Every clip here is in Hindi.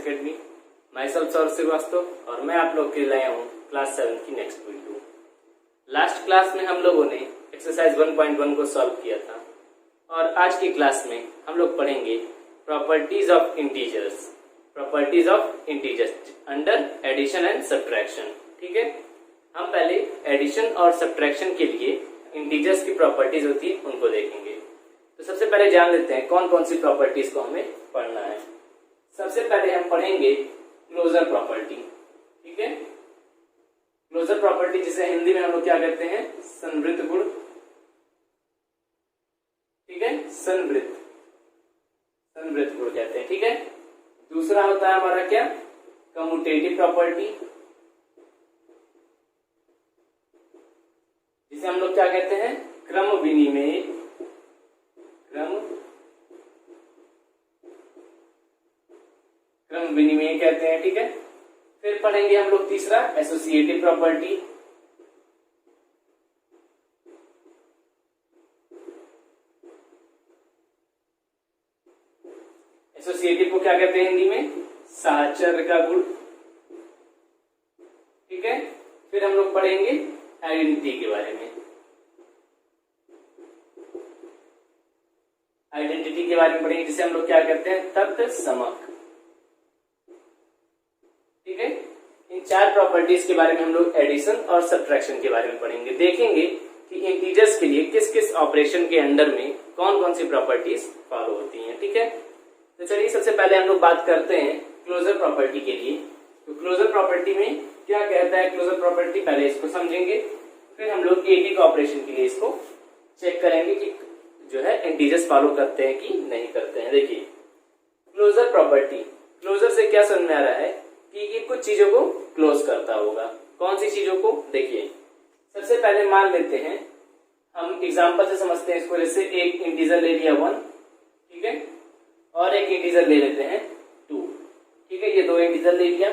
अकेडमी। मैं सौरभ श्रीवास्तव और मैं आप लोग के लिए लाया हूँ क्लास 7 की नेक्स्ट वीडियो। लास्ट क्लास में हम लोगों ने एक्सरसाइज 1.1 को सॉल्व किया था और आज की क्लास में हम लोग पढ़ेंगे properties of integers. Properties of integers under addition and subtraction. ठीक है, हम पहले एडिशन और सब्ट्रैक्शन के लिए इंटीजर्स की प्रॉपर्टीज होती है उनको देखेंगे। तो सबसे पहले जान लेते हैं कौन कौन सी प्रॉपर्टीज को हमें पढ़ना है। सबसे पहले हम पढ़ेंगे क्लोजर प्रॉपर्टी। ठीक है, क्लोजर प्रॉपर्टी जिसे हिंदी में हम लोग क्या कहते हैं, संवृत्त गुण। ठीक है, संवृत्त गुण कहते हैं। ठीक है, दूसरा होता है हमारा क्या, कम्यूटेटिव प्रॉपर्टी, जिसे हम लोग क्या कहते हैं, क्रम विनिमेय कहते हैं। ठीक है, फिर पढ़ेंगे हम लोग तीसरा एसोसिएटिव प्रॉपर्टी। एसोसिएटिव को क्या कहते हैं हिंदी में, साहचर्य का गुण। ठीक है, फिर हम लोग पढ़ेंगे आइडेंटिटी के बारे में। आइडेंटिटी के बारे में पढ़ेंगे जिसे हम लोग क्या कहते हैं, तत्व समक। ठीक है, इन चार प्रॉपर्टीज के बारे में हम लोग एडिशन और सब्ट्रैक्शन के बारे में पढ़ेंगे। देखेंगे कि इंटीजर्स के लिए किस किस ऑपरेशन के अंडर में कौन कौन सी प्रॉपर्टीज फॉलो होती हैं। ठीक है, तो चलिए सबसे पहले हम लोग बात करते हैं क्लोजर प्रॉपर्टी के लिए। तो क्लोजर प्रॉपर्टी में क्या कहता है क्लोजर प्रॉपर्टी, पहले इसको समझेंगे, फिर हम लोग एक एक ऑपरेशन के लिए इसको चेक करेंगे कि जो है इंटीजर्स फॉलो करते हैं कि नहीं करते हैं। देखिए क्लोजर प्रॉपर्टी, क्लोजर से क्या समझ में आ रहा है कि ये कुछ चीजों को क्लोज करता होगा। कौन सी चीजों को, देखिए सबसे पहले मान लेते हैं, हम एग्जांपल से समझते हैं इसको। जैसे एक इंटीजर ले लिया 1, ठीक है, और एक इंटीजर ले लेते हैं 2। ठीक है, ये दो इंटीजर ले लिया।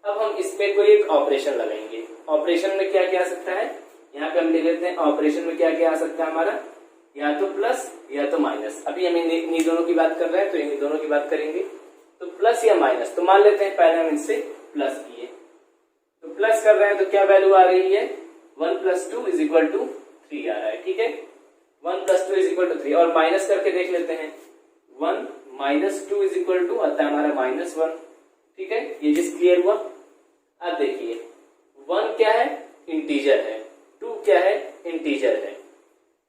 अब हम इस पे कोई एक ऑपरेशन लगाएंगे। ऑपरेशन में क्या क्या आ सकता है, यहाँ पे हम ले लेते हैं ऑपरेशन में क्या क्या आ सकता है हमारा, या तो प्लस या तो माइनस। अभी हम इन दोनों की बात कर रहे हैं तो इन दोनों की बात करेंगे। तो प्लस या माइनस, तो मान लेते हैं पहले हम इनसे प्लस किए, तो प्लस कर रहे हैं तो क्या वैल्यू आ रही है, 1 + 2 = 3 आ रहा है। ठीक है, 1 + 2 = 3। और माइनस करके देख लेते हैं, 1 - 2 आता है हमारा -1। ठीक है, ये चीज क्लियर हुआ। अब देखिए 1 क्या है, इंटीजर है, 2 क्या है, इंटीजर है।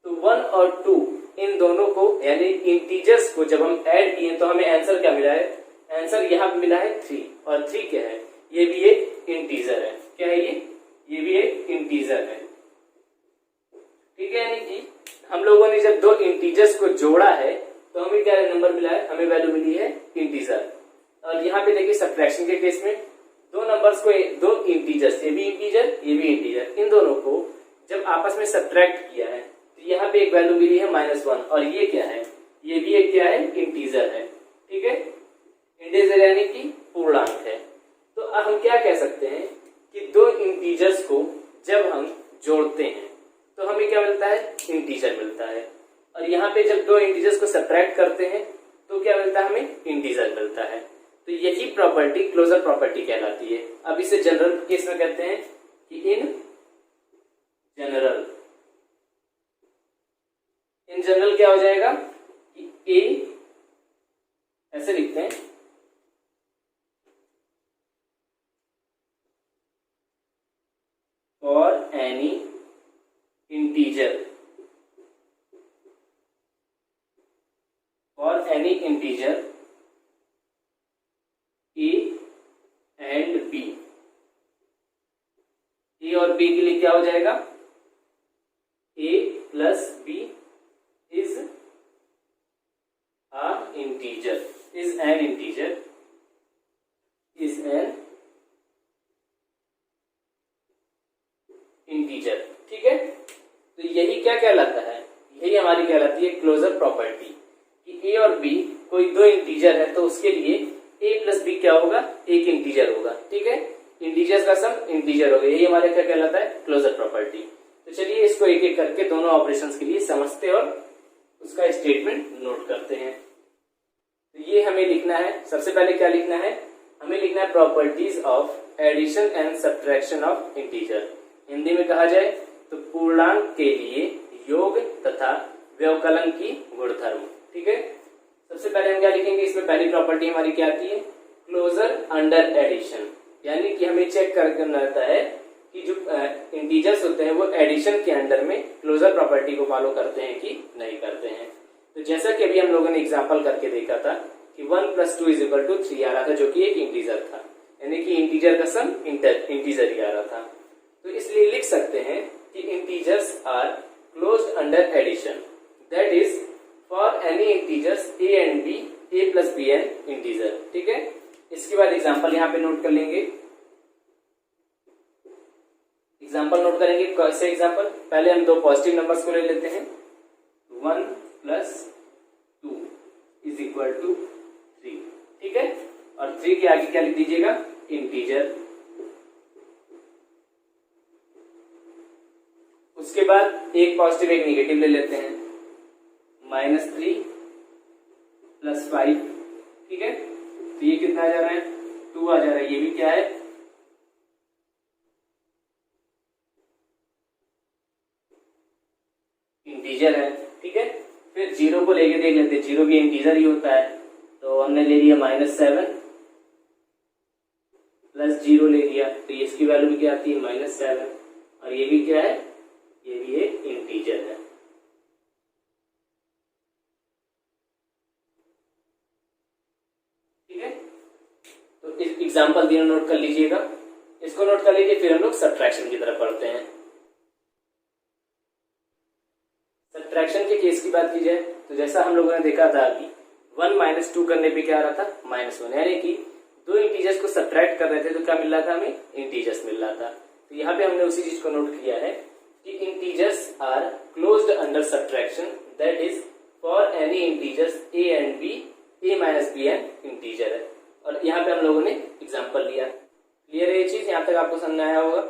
तो 1 और 2 इन दोनों को यानी इंटीजर्स को जब हम ऐड किए तो हमें आंसर क्या मिला है, आंसर यहाँ पे मिला है 3। और 3 क्या है, ये भी एक इंटीजर है। क्या है ये भी एक इंटीजर है। ठीक है, यानी कि हम लोगों ने जब दो इंटीजर्स को जोड़ा है तो हमें क्या नंबर मिला है, हमें वैल्यू मिली है इंटीजर। और यहाँ पे देखिए सब्ट्रैक्शन के केस में दो नंबर्स को, दो इंटीजर्स, ये भी इंटीजर ये भी इंटीजर, इन दोनों को जब आपस में सब्ट्रैक्ट किया है तो यहाँ पे एक वैल्यू मिली है -1। और ये क्या है, ये भी एक क्या है, इंटीजर है। ठीक है, इंटीजर यानी कि पूर्णांक है। तो अब हम क्या कह सकते हैं कि दो इंटीजर्स को जब हम जोड़ते हैं तो हमें क्या मिलता है, इंटीजर मिलता है। और यहाँ पे जब दो इंटीजर्स को सब्ट्रैक्ट करते हैं तो क्या मिलता है, हमें इंटीजर मिलता है। तो यही प्रॉपर्टी क्लोजर प्रॉपर्टी कहलाती है। अब इसे जनरल केस में कहते हैं कि इन जनरल क्या हो जाएगा कि ए, ऐसे लिखते हैं, for any integer, a and b. A और बी के लिए क्या हो जाएगा, a + b is an integer, is an integer। ठीक है, तो यही क्या कहलाता है, यही हमारी कहलाती है क्लोजर प्रॉपर्टी कि a और b कोई दो इंटीजर है तो उसके लिए a + b क्या होगा, एक इंटीजर होगा। ठीक है, इंटीजर्स का सम इंटीजर होगा, यही हमारे क्या कहलाता है, क्लोजर प्रॉपर्टी। तो चलिए इसको एक एक करके दोनों ऑपरेशंस के लिए समझते और उसका स्टेटमेंट नोट करते हैं। तो ये हमें लिखना है, सबसे पहले क्या लिखना है, हमें लिखना है properties of addition and subtraction of integer. Hindi में कहा जाए तो पूर्णांक के लिए योग तथा व्यवकलन की गुणधर्म। ठीक है, सबसे पहले हम क्या लिखेंगे, इसमें पहली प्रॉपर्टी हमारी क्या आती है, क्लोजर अंडर एडिशन, यानी कि हमें चेक करना रहता है कि जो इंटीजर्स होते हैं वो एडिशन के अंडर में क्लोजर प्रॉपर्टी को फॉलो करते हैं कि नहीं करते हैं। तो जैसा कि अभी हम लोगों ने एग्जांपल करके देखा था कि 1 + 2 = 3 आ रहा था, जो कि एक इंटीजर था, यानी कि इंटीजर का सम इंटीजर ही आ रहा था। तो इसलिए लिख सकते हैं कि integers are closed under addition, that is for any integers a and b, a + b an integer. ठीक है, इसके बाद एग्जांपल यहाँ पे नोट कर लेंगे। एग्जांपल नोट करेंगे, कैसे एग्जांपल, पहले हम दो पॉजिटिव नंबर्स को ले लेते हैं, 1 + 2 = 3। ठीक है, और 3 के आगे क्या लिख दीजिएगा, इंटीजर। उसके बाद एक पॉजिटिव एक निगेटिव ले लेते हैं, -3 + 5। ठीक है, तो ये कितना आ जा रहा है, 2 आ जा रहा है, ये भी क्या है, इंटीजर है। ठीक है, फिर 0 को लेके देख लेते हैं, 0 भी इंटीजर ही होता है, तो हमने ले लिया -7 + 0 ले लिया, तो ये इसकी वैल्यू भी क्या आती है, -7, और ये भी क्या है, ये भी एक इंटीजर है। ठीक है, तो इस एग्जांपल दिया, नोट कर लीजिएगा, इसको नोट कर लीजिए, फिर हम लोग सब्ट्रैक्शन की तरफ बढ़ते हैं। सब्ट्रैक्शन के केस की बात की जाए तो जैसा हम लोगों ने देखा था अभी, 1 - 2 करने पे क्या आ रहा था, -1, यानी कि दो इंटीजर्स को सब्ट्रैक्ट कर रहे थे तो क्या मिल रहा था, हमें इंटीजर्स मिल रहा था। तो यहाँ पे हमने उसी चीज को नोट किया है कि integers are closed under subtraction, that is for any integers a and b, a - b an integer है। और यहाँ पे हम लोगों ने एग्जाम्पल लिया। क्लियर है ये चीज, यहाँ तक आपको समझ आया होगा।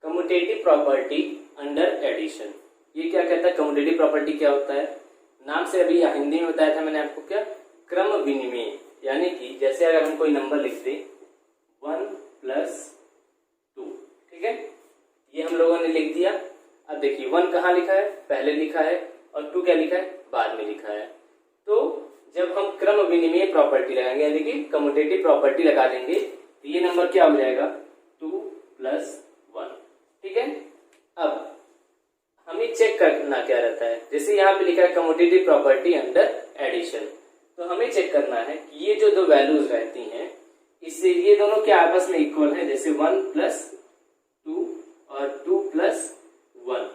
कम्यूटेटिव प्रॉपर्टी अंडर एडिशन, ये क्या कहता है, कम्यूटेटिव प्रॉपर्टी क्या होता है, नाम से अभी हिंदी में बताया था मैंने आपको, क्या, क्रम विनिमय, यानी कि जैसे अगर हम कोई नंबर लिख दें 1 + 2, ठीक है, ये हम लोगों ने लिख दिया। अब देखिए 1 कहाँ लिखा है, पहले लिखा है, और 2 क्या लिखा है, बाद में लिखा है। तो जब हम क्रम विनिमय प्रॉपर्टी लगाएंगे, यानी कि कम्यूटेटिव प्रॉपर्टी लगा देंगे, तो ये नंबर क्या हो जाएगा, 2 + 1। ठीक है, अब हमें चेक करना क्या रहता है, जैसे यहाँ पे लिखा है कम्यूटेटिव प्रॉपर्टी अंडर एडिशन, तो हमें चेक करना है कि ये जो दो वैल्यूज रहती हैं, इससे ये दोनों क्या आपस में इक्वल है, जैसे 1 + 2 और 2 + 1,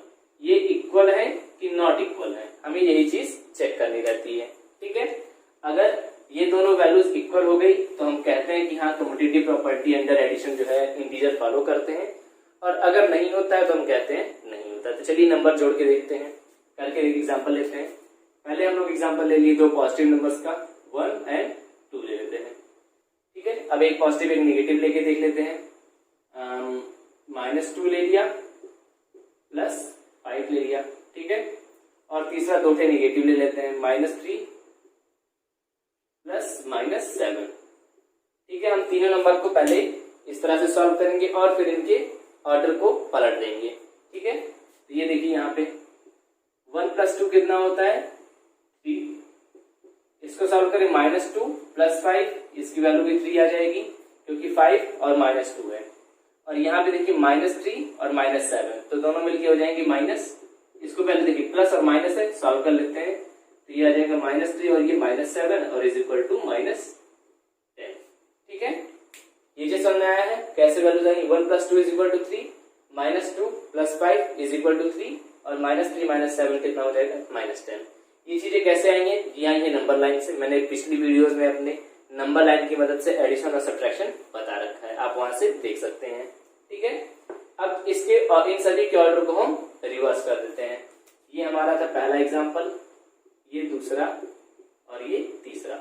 ये इक्वल है कि नॉट इक्वल है, हमें यही चीज चेक करनी रहती है। ठीक है, अगर ये दोनों वैल्यूज इक्वल हो गई तो हम कहते हैं कि हाँ कम्यूटेटिव प्रॉपर्टी अंडर एडिशन जो है इंटीजर फॉलो करते हैं, और अगर नहीं होता है तो हम कहते हैं नहीं होता। तो चलिए नंबर जोड़ के देखते हैं, करके एक एग्जांपल लेते हैं। पहले हम लोग एग्जांपल ले लिए दो पॉजिटिव नंबर्स का, 1 और 2 ले लेते हैं। ठीक है, अब एक पॉजिटिव एक नेगेटिव लेके देख लेते हैं। -2 ले लिया, +5 ले लिया। ठीक है, और तीसरा दो थे नेगेटिव ले लेते हैं, -3 + -7। ठीक है, हम तीनों नंबर को पहले इस तरह से सॉल्व करेंगे और फिर इनके ऑर्डर को पलट देंगे। ठीक है, तो ये देखिए यहाँ पे 1 + 2 कितना होता है, 3। इसको सॉल्व करें, -2 + 5, इसकी वैल्यू भी 3 आ जाएगी, क्योंकि 5 और -2 है। और यहाँ पे देखिए -3 और -7, तो दोनों मिलके हो जाएंगे माइनस। इसको पहले देखिए प्लस और माइनस है, सॉल्व कर लेते हैं, तो ये आ जाएगा -3 और ये -7 और = -10। ठीक है, ये जो समझ में आया है कैसे वैल्यू आएंगी, 1 + 2 = 3, -2 + 5 = 3, और -3 - 7 कितना हो जाएगा, -10। ये चीजें कैसे आएंगे, ये आएंगे नंबर लाइन से। मैंने पिछली वीडियोस में अपने नंबर लाइन की मदद से एडिशन और सब्ट्रैक्शन बता रखा है, आप वहां से देख सकते हैं। ठीक है, अब इसके और इन सभी के ऑर्डर को हम रिवर्स कर देते हैं। ये हमारा था पहला एग्जाम्पल, ये दूसरा और ये तीसरा।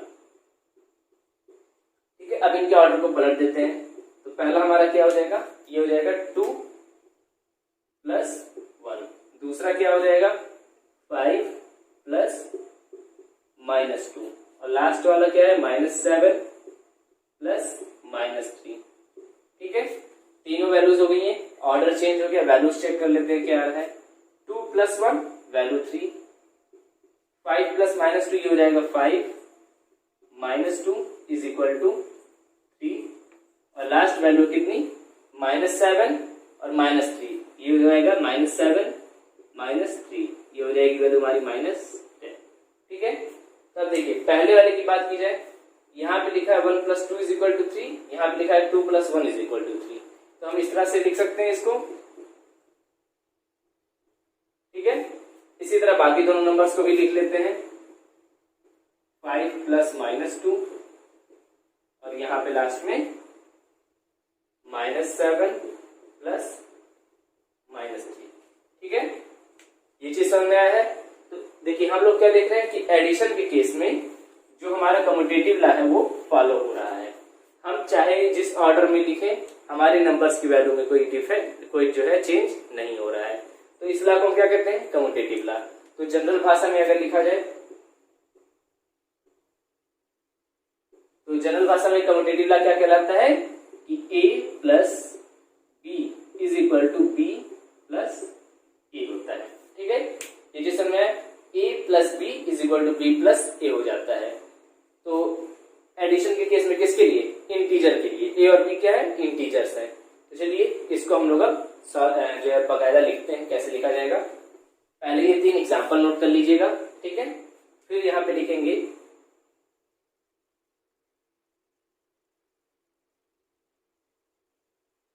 ठीक है, अब इनके ऑर्डर को पलट देते हैं। तो पहला हमारा क्या हो जाएगा, ये हो जाएगा 2 + 1। दूसरा क्या हो जाएगा, 5 + -2, और लास्ट वाला क्या है -7 प्लस -3। ठीक है, तीनों वैल्यूज हो गई हैं, ऑर्डर चेंज हो गया, वैल्यूज चेक कर लेते हैं क्या आ रहा है। 2 + 1 वैल्यू 3, 5 + -2 ये हो जाएगा 5, -2 = 3 और लास्ट वैल्यू कितनी -7 और -3 ये हो जाएगा -7 -3 ये हो जाएगी वैल्यू हमारी -10। ठीक है, तब देखिए पहले वाले की बात की जाए, यहाँ पे लिखा है 1 + 2 = 3, यहाँ पे लिखा है 2 + 1 = 3, तो हम इस तरह से लिख सकते हैं इसको। ठीक है, इसी तरह बाकी दोनों नंबर्स को भी लिख लेते हैं, 5 + -2 और यहाँ पे लास्ट में -7 प्लस -3। ठीक है, ये चीज समझ में आया है। तो देखिए हम लोग क्या देख रहे हैं कि एडिशन के केस में जो हमारा कम्यूटेटिव लॉ है वो फॉलो हो रहा है। हम चाहे जिस ऑर्डर में लिखें, हमारे नंबर्स की वैल्यू में कोई जो है चेंज नहीं हो रहा है, तो इस लॉ को हम क्या कहते हैं, कम्यूटेटिव लॉ। तो जनरल भाषा में अगर लिखा जाए तो जनरल भाषा में कम्यूटेटिव लॉ क्या कहलाता है कि A + B = B + A होता है। ठीक है, ये जिस समय A + B = B + A हो जाता है। तो एडिशन के केस में किसके लिए, इंटीजर के लिए, A और B क्या है, इंटीजर्स है। तो चलिए इसको हम लोग अब जो है बकायदा लिखते हैं, कैसे लिखा जाएगा। पहले ये 3 एग्जाम्पल नोट कर लीजिएगा। ठीक है, फिर यहाँ पे लिखेंगे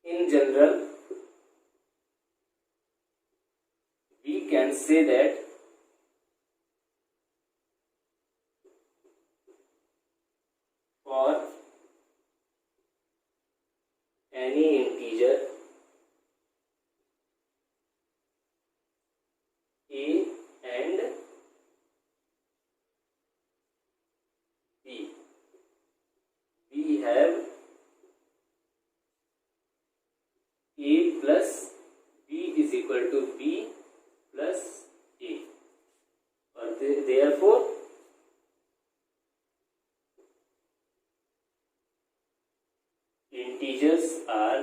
in general we can say that for any integer a and b, we have a plus b = b plus a, or therefore integers are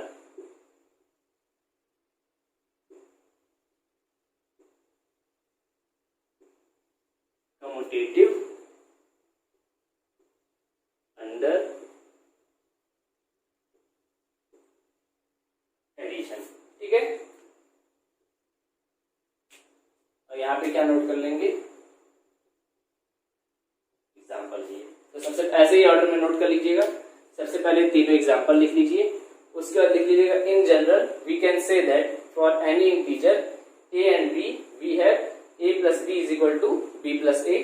commutative under addition. ठीक है, और यहाँ पे क्या नोट कर लेंगे, एग्जाम्पल लिए। तो सबसे ऐसे ही ऑर्डर में नोट कर लीजिएगा। सबसे पहले तीनों एग्जाम्पल लिख लीजिए, उसके बाद लिख लीजिएगा in general we can say that for any integer a and b we have a plus b = b plus a,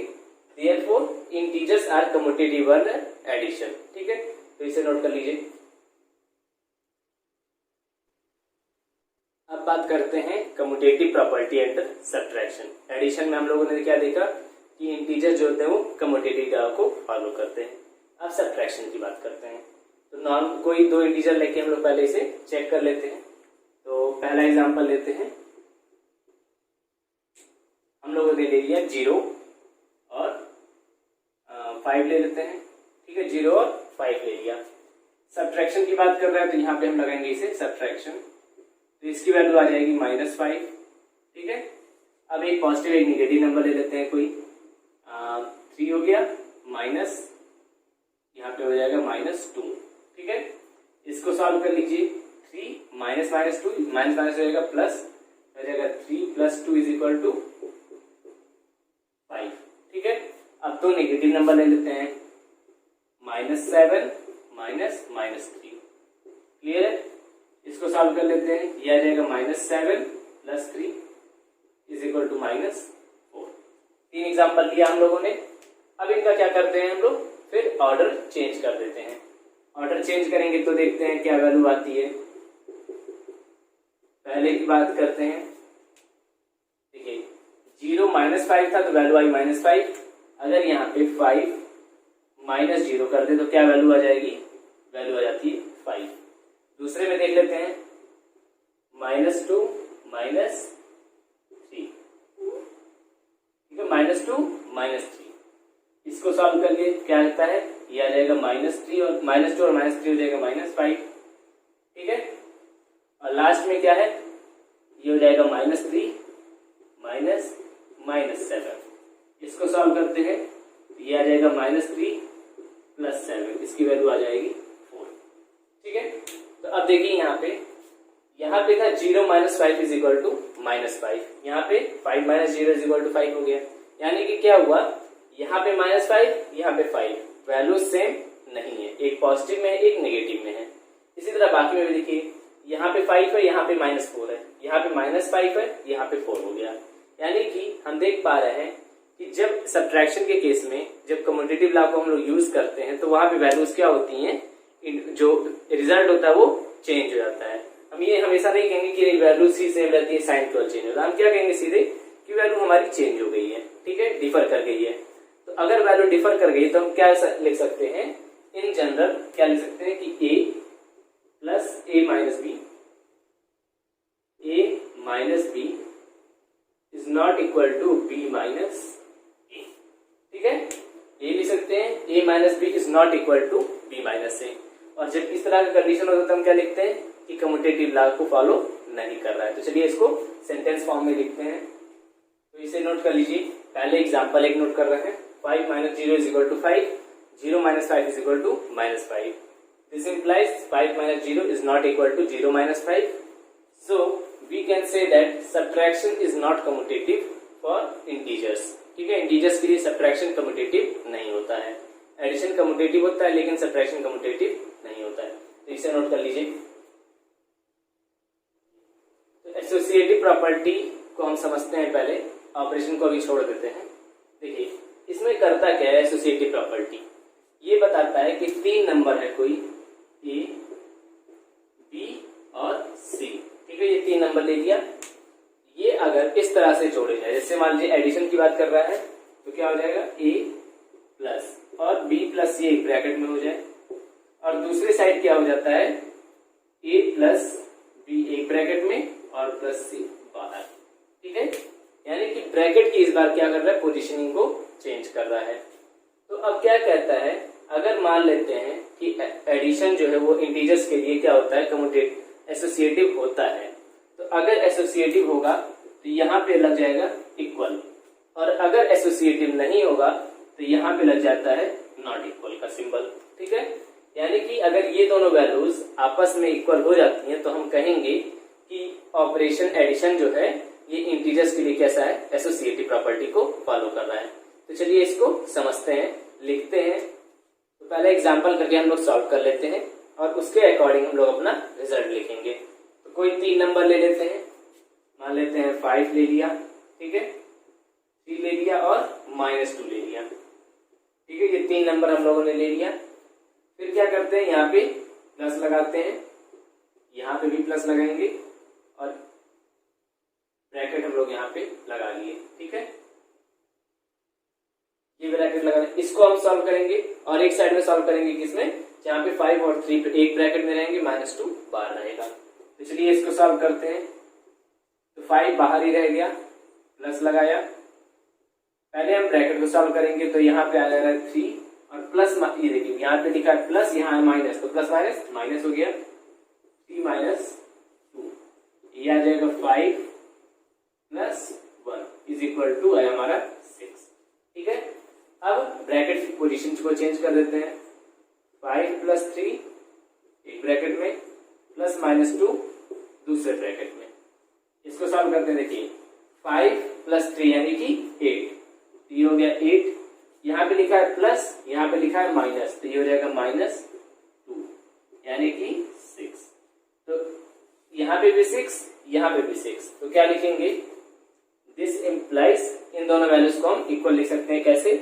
therefore integers are commutative under addition। ठीक है, तो इसे नोट कर लीजिए। अब बात करते हैं commutative property under subtraction. Addition में हम लोगों ने क्या देखा कि इंटीजर जो होते हैं वो कम्यूटेटिव लॉ को फॉलो करते हैं। अब सब्ट्रैक्शन की बात करते हैं, तो कोई 2 इंटीजर लेके हम लोग पहले इसे चेक कर लेते हैं। तो पहला एग्जांपल लेते हैं, हम लोगों ने ले लिया 0 और 5 ले लेते हैं। ठीक है, 0 और 5 ले लिया। सब्ट्रैक्शन की बात कर रहे हैं तो यहाँ पे हम लगाएंगे इसे सब्ट्रैक्शन, तो इसकी वैल्यू आ जाएगी -5। ठीक है, अब एक पॉजिटिव एक निगेटिव नंबर ले लेते हैं, कोई 3 हो गया, माइनस यहाँ पे हो जाएगा -2। ठीक है, इसको सॉल्व कर लीजिए। 3 - -2 माइनस हो जाएगा प्लस हो जाएगा 3 + 2 = 5। ठीक है, अब 2 नेगेटिव नंबर ले लेते हैं, -7 - -3। क्लियर है, इसको सॉल्व कर लेते हैं, यह आ जाएगा -7 + 3 = -4। 3 एग्जाम्पल लिया हम लोगों ने। अब इनका क्या करते हैं हम लोग, फिर ऑर्डर चेंज कर देते हैं। ऑर्डर चेंज करेंगे तो देखते हैं क्या वैल्यू आती है। पहले की बात करते हैं, देखिए 0 - 5 था तो वैल्यू आई -5। अगर यहाँ पे 5 - 0 कर दे तो क्या वैल्यू आ जाएगी, वैल्यू आ जाती है 5। दूसरे में देख लेते हैं, -2 - 3। ठीक है, -2 - 3, इसको सॉल्व करके क्या आता है, ये आ जाएगा -3 और -2 और -3 हो जाएगा -5, ठीक है। और लास्ट में क्या है, ये हो जाएगा -3 -7। इसको सॉल्व करते हैं, ये आ जाएगा -3 + 7, इसकी वैल्यू आ जाएगी 4, ठीक है। तो अब देखिए यहाँ पे था 0 - 5 = -5, यहाँ पे 5 - 0 = 5 हो गया। यानी कि क्या हुआ, यहाँ पे -5, यहाँ पे 5, वैल्यू सेम नहीं है, एक पॉजिटिव में है एक नेगेटिव में है। इसी तरह बाकी में भी देखिए, यहाँ पे 5 है, यहाँ पे -4 है, यहाँ पे -5 है, यहाँ पे 4 हो गया। यानी कि हम देख पा रहे हैं कि जब सब्ट्रैक्शन के केस में जब कम्यूटेटिव लॉ को हम लोग यूज करते हैं तो वहां पे वैल्यूज क्या होती हैं, जो रिजल्ट होता है वो चेंज हो जाता है। हम ये हमेशा नहीं कहेंगे कि वैल्यू सी सेम रहती है, साइन केवल चेंज होता है। हम क्या कहेंगे सीधे कि वैल्यू हमारी चेंज हो गई है, ठीक है, डिफर कर गई है। तो अगर वैल्यू डिफर कर गई तो हम क्या लिख सकते हैं, इन जनरल क्या लिख सकते हैं कि a + a - b is not equal to b - a, ठीक है। ये लिख सकते हैं a - b is not equal to b - a। और जब इस तरह का कंडीशन होता है तो हम क्या लिखते हैं कि कम्यूटेटिव लॉ को फॉलो नहीं कर रहा है। तो चलिए इसको सेंटेंस फॉर्म में लिखते हैं। तो इसे नोट कर लीजिए, पहले एग्जांपल एक नोट कर रहे हैं, 5 - 0 = 5, 0 - 5 = -5। This implies 5 - 0 is not equal to 0 - 5. So we can say that subtraction is not commutative for integers, ठीक है। इंटीजर्स के लिए सब्ट्रैक्शन कम्यूटेटिव नहीं होता है, एडिशन कम्यूटेटिव होता है लेकिन सब्ट्रैक्शन कम्यूटेटिव नहीं होता है। तो इसे नोट कर लीजिए। तो एसोसिएटिव प्रॉपर्टी को हम समझते हैं, पहले ऑपरेशन को अभी छोड़ देते हैं। देखिए इसमें करता क्या है एसोसिएटिव प्रॉपर्टी, ये बताता है कि 3 नंबर है कोई ए, बी और सी, ठीक है। ये 3 नंबर ले लिया, ये अगर इस तरह से जोड़े जाए, जैसे मान लीजिए एडिशन की बात कर रहा है तो क्या हो जाएगा a प्लस और b प्लस ये ब्रैकेट में हो जाए, और दूसरी साइड क्या हो जाता है a प्लस b एक ब्रैकेट में और प्लस c बाहर, ठीक है। यानी कि ब्रैकेट की इस बार क्या कर रहा है, पोजीशनिंग को चेंज कर रहा है। तो अब क्या कहता है, अगर मान लेते हैं कि एडिशन जो है वो इंटीजर्स के लिए क्या होता है, कम्यूटेटिव एसोसिएटिव होता है। तो अगर एसोसिएटिव होगा तो यहाँ पे लग जाएगा इक्वल, और अगर एसोसिएटिव नहीं होगा तो यहाँ पे लग जाता है नॉट इक्वल का सिंबल, ठीक है। यानी कि अगर ये दोनों वैल्यूज आपस में इक्वल हो जाती हैं तो हम कहेंगे कि ऑपरेशन एडिशन जो है ये इंटीजर्स के लिए कैसा है, एसोसिएटिव प्रॉपर्टी को फॉलो कर रहा है। तो चलिए इसको समझते हैं, लिखते हैं। तो पहले एग्जाम्पल करके हम लोग सॉल्व कर लेते हैं और उसके अकॉर्डिंग हम लोग अपना रिजल्ट लिखेंगे। तो कोई 3 नंबर ले लेते हैं, मान लेते हैं 5 ले लिया, ठीक है, 3 ले लिया और -2 ले लिया, ठीक है। ये 3 नंबर हम लोगों ने ले लिया। फिर क्या करते हैं, यहाँ पे प्लस लगाते हैं, यहाँ पे भी प्लस लगाएंगे और ब्रैकेट हम लोग यहाँ पे लगा लिए, ठीक है। ये ब्रैकेट लगाने, इसको हम सॉल्व करेंगे और एक साइड में सॉल्व करेंगे किसमें, जहाँ पे 5 और 3 एक ब्रैकेट में रहेंगे, -2 बाहर रहेगा। तो चलिए इसको सॉल्व करते हैं। तो 5 बाहर ही रह गया, प्लस लगाया। पहले हम ब्रैकेट को सॉल्व करेंगे तो यहाँ पे आ जाएगा 3 और प्लस, ये देखिए यहाँ पे लिखा है प्लस, यहाँ है माइनस, तो प्लस माइनस माइनस हो गया, 3 - 2, ये आ जाएगा 5 + 1 = 2 है हमारा 6, ठीक है। अब ब्रैकेट की पोजीशन को चेंज कर देते हैं, 5 + 3 एक ब्रैकेट में, प्लस -2 दूसरे ब्रैकेट में। इसको सॉल्व करते हैं, देखिए 5 + 3 यानी कि 8, तो ये हो गया 8, यहाँ पे लिखा है प्लस, यहाँ पे लिखा है माइनस, तो ये हो जाएगा -2 यानी कि 6। तो यहाँ पे भी 6, यहाँ पे भी 6, तो क्या लिखेंगे, दिस इम्प्लाइज, इन दोनों वैल्यूज को हम इक्वल लिख सकते हैं, कैसे,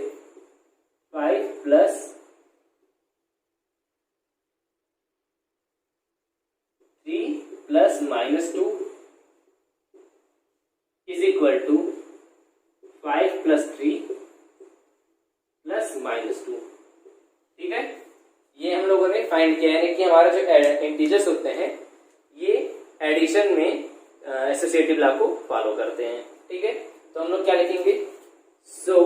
5 + 3 + -2 = 5 + 3 + -2, ठीक है। ये हम लोगों ने फाइंड किया है कि हमारा जो इंटीजर्स होते हैं ये एडिशन में एसोसिएटिव लॉ को फॉलो करते हैं, ठीक है। तो हम लोग क्या लिखेंगे, सो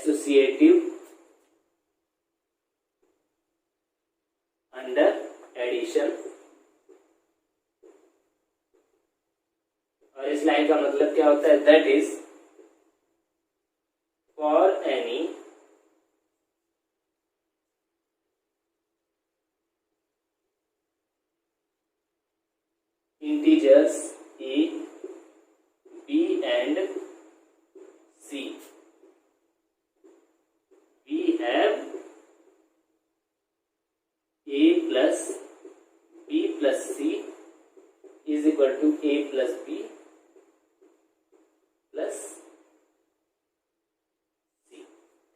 एसोसिएटिव अंडर एडिशन। और इस लाइन का मतलब क्या होता है, that is for any integers a, b and c, we have a plus b plus c is equal to a plus b plus c।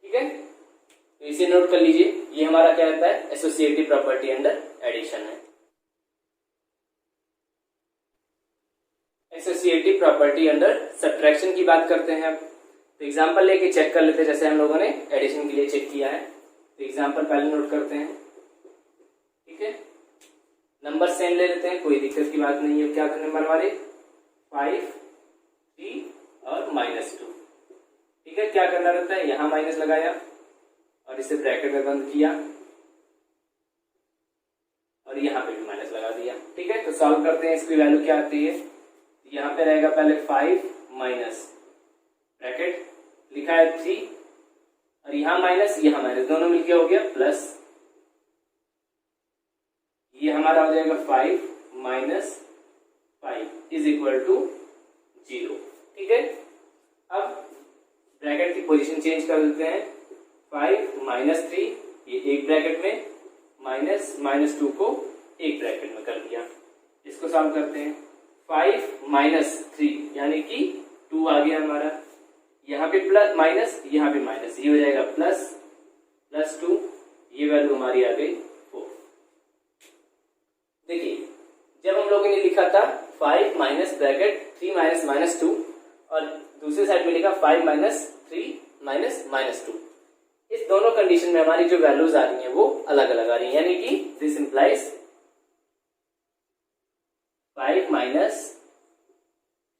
ठीक है, तो इसे नोट कर लीजिए, ये हमारा क्या रहता है, एसोसिएटिव प्रॉपर्टी अंडर एडिशन है। एसोसिएटिव प्रॉपर्टी अंडर सब्ट्रैक्शन की बात करते हैं। अब तो एग्जांपल लेके चेक कर लेते हैं, जैसे हम लोगों ने एडिशन के लिए चेक किया है। तो एग्जांपल पहले नोट करते हैं। ठीक है, नंबर सेम ले लेते हैं, कोई दिक्कत की बात नहीं है। क्या था नंबर हमारे 5, 3 और -2। ठीक है, क्या करना रहता है, यहाँ माइनस लगाया और इसे ब्रैकेट में बंद किया और यहाँ पे भी माइनस लगा दिया। ठीक है, तो सॉल्व करते हैं, इसकी वैल्यू क्या आती है। यहाँ पे रहेगा पहले 5 माइनस ब्रैकेट लिखा है 3 और यहाँ माइनस दोनों मिलके हो गया प्लस, ये हमारा हो जाएगा 5 माइनस 5 इज इक्वल टू 0। ठीक है, अब ब्रैकेट की पोजीशन चेंज कर देते हैं। 5 माइनस 3 ये एक ब्रैकेट में, माइनस -2 को एक ब्रैकेट में कर दिया। इसको सॉल्व करते हैं। 5 माइनस 3 यानी कि 2 आ गया हमारा, यहाँ पे प्लस माइनस, यहाँ पे माइनस, ये हो जाएगा प्लस 2, ये वैल्यू हमारी आ गई 4। देखिए, जब हम लोगों ने लिखा था 5 माइनस ब्रैकेट 3 माइनस -2 और दूसरे साइड में लिखा 5 माइनस 3 माइनस -2, इस दोनों कंडीशन में हमारी जो वैल्यूज आ रही हैं वो अलग अलग आ रही हैं, यानी कि this implies 5 minus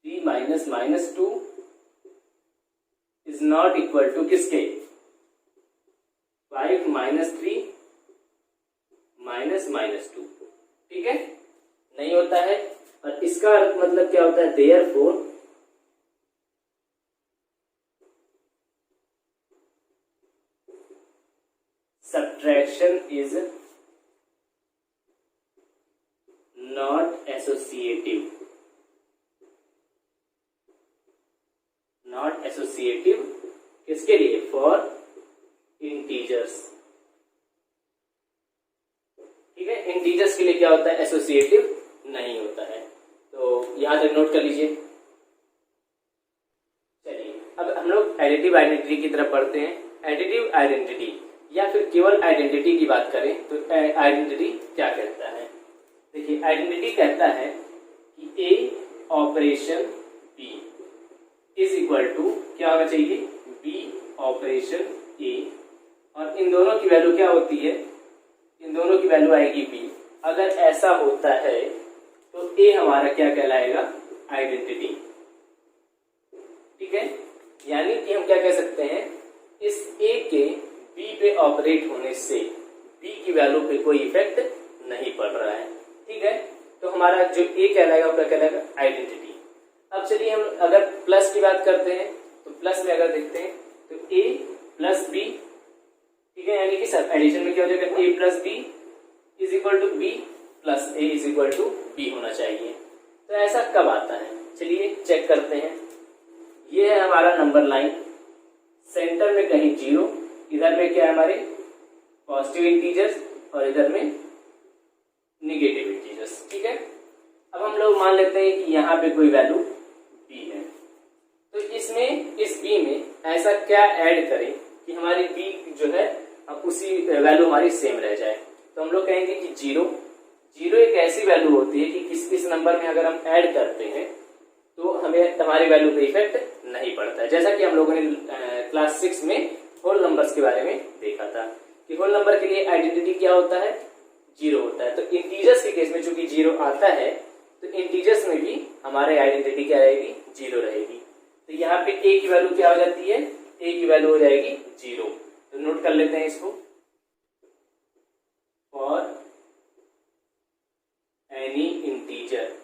3 -2 is not equal to किसके, 5 माइनस 3 -2। ठीक है, नहीं होता है। और इसका अर्थ मतलब क्या होता है, therefore subtraction is not associative, not associative किसके लिए, for integers। ठीक है, इंटीजर्स के लिए क्या होता है, एसोसिएटिव नहीं होता है। तो यहां तक नोट कर लीजिए। चलिए, अब हम लोग एडिटिव आइडेंटिटी की तरफ बढ़ते हैं। एडिटिव आइडेंटिटी या फिर केवल आइडेंटिटी की बात करें तो आइडेंटिटी क्या कहता है। देखिए, आइडेंटिटी कहता है कि a operation b is equal to क्या होना चाहिए, बी ऑपरेशन ए, और इन दोनों की वैल्यू क्या होती है, इन दोनों की वैल्यू आएगी बी। अगर ऐसा होता है तो ए हमारा क्या कहलाएगा, आइडेंटिटी। ठीक है, यानी कि हम क्या कह सकते हैं, इस ए के बी पे ऑपरेट होने से बी की वैल्यू पे कोई इफेक्ट नहीं पड़ रहा है। ठीक है, तो हमारा जो ए कहलाएगा वो क्या कहलाएगा, आइडेंटिटी। अब चलिए हम अगर प्लस की बात करते हैं तो प्लस में अगर देखते हैं तो ए प्लस बी, ठीक है, यानी कि सब एडिशन में क्या हो जाएगा, a plus B is equal to B plus a is equal to b होना चाहिए। तो ऐसा कब आता है, चलिए चेक करते हैं। ये है हमारा नंबर लाइन, सेंटर में कहीं 0, इधर में क्या है हमारे पॉजिटिव इंटीजर्स और इधर में निगेटिव इंटीजर्स। ठीक है, अब हम लोग मान लेते हैं कि यहाँ पे कोई वैल्यू बी है, तो इसमें इस बी में ऐसा क्या ऐड करें कि हमारी बी जो है उसी वैल्यू हमारी सेम रह जाए। तो हम लोग कहेंगे कि 0 एक ऐसी वैल्यू होती है कि किस नंबर में अगर हम ऐड करते हैं तो हमें हमारी वैल्यू पे इफेक्ट नहीं पड़ता है। जैसा कि हम लोगों ने क्लास 6 में होल नंबर्स के बारे में देखा था कि होल नंबर के लिए आइडेंटिटी क्या होता है, 0 होता है। तो इंटीजर्स के केस में चूंकि 0 आता है तो इंटीजर्स में भी हमारे आइडेंटिटी क्या रहेगी, 0 रहेगी। तो यहाँ पे ए की वैल्यू क्या हो जाती है, ए की वैल्यू हो जाएगी 0। तो नोट कर लेते हैं इसको, फॉर एनी इंटीजर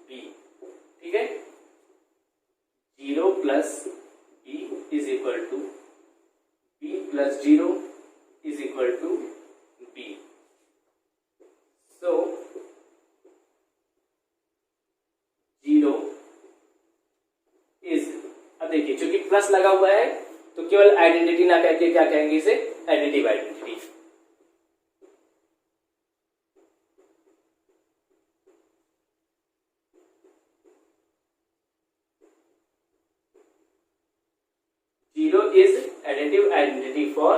b, ठीक है, 0 plus b is equal to b plus 0 is equal to b। So 0 is, अब देखिए चूंकि प्लस लगा हुआ है तो केवल आइडेंटिटी ना कह के क्या कहेंगे इसे, additive identity. Zero is additive identity for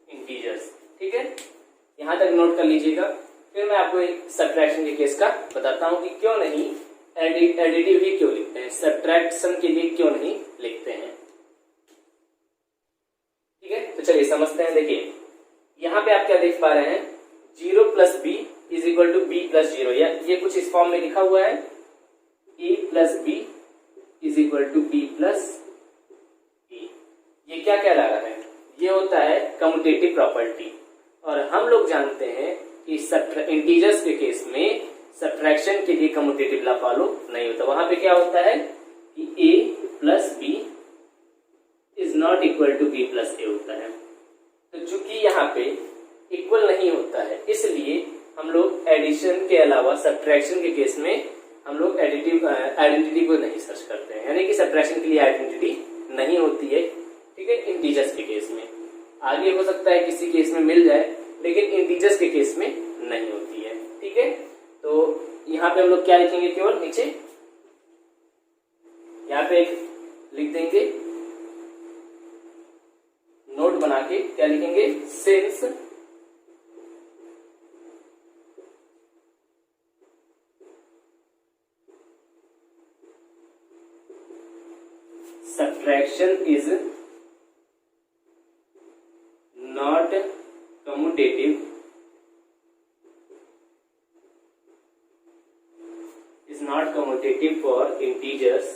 integers, ठीक है, यहां तक नोट कर लीजिएगा। फिर मैं आपको एक सब्ट्रैक्शन के केस का बताता हूं कि क्यों नहीं एडिटिव ही क्यों लिखते हैं, सब्ट्रैक्शन के लिए क्यों नहीं लिखते हैं, ठीक है। तो चलिए समझते हैं। देखिए यहां पे आप क्या देख पा रहे हैं, 0 plus B is equal to B plus 0, या ये कुछ इस फॉर्म में लिखा हुआ है, a plus B is equal to B plus b. ये क्या कह रहा है, ये होता है कम्यूटेटिव प्रॉपर्टी। और हम लोग जानते हैं कि इंटीजर्स के केस में सब्ट्रैक्शन के लिए कम्यूटेटिव लॉ फॉलो नहीं होता। वहां पे क्या होता है कि a plus B is not equal to B plus a होता है। तो चूंकि यहाँ पे इक्वल नहीं होता है, इसलिए हम लोग एडिशन के अलावा सब्ट्रैक्शन के केस में हम लोग आइडेंटिटी को नहीं सर्च करते हैं, यानी कि सब्ट्रैक्शन के लिए आइडेंटिटी नहीं होती है, ठीक है, इंटीजर्स के केस में। आगे हो सकता है किसी केस में मिल जाए, लेकिन इंटीजर्स के केस में नहीं होती है, ठीक है। तो यहाँ पे हम लोग क्या लिखेंगे, केवल नीचे यहाँ पे एक लिख देंगे नोट बना के, क्या लिखेंगे, since subtraction is not commutative, for integers,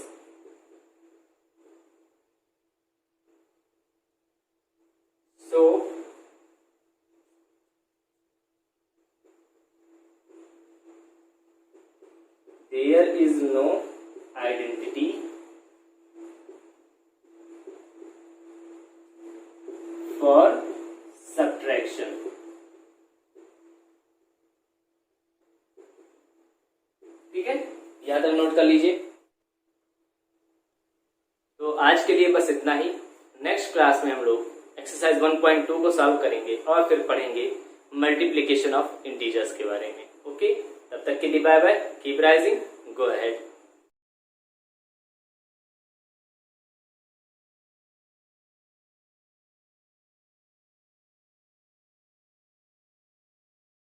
so there is no identity for subtraction। ठीक है, यहां तक नोट कर लीजिए। तो आज के लिए बस इतना ही। नेक्स्ट क्लास में हम लोग एक्सरसाइज 1.2 को सॉल्व करेंगे और फिर पढ़ेंगे मल्टीप्लिकेशन ऑफ इंटीजर्स के बारे में। ओके, तब तक के लिए bye bye, keep rising, go ahead.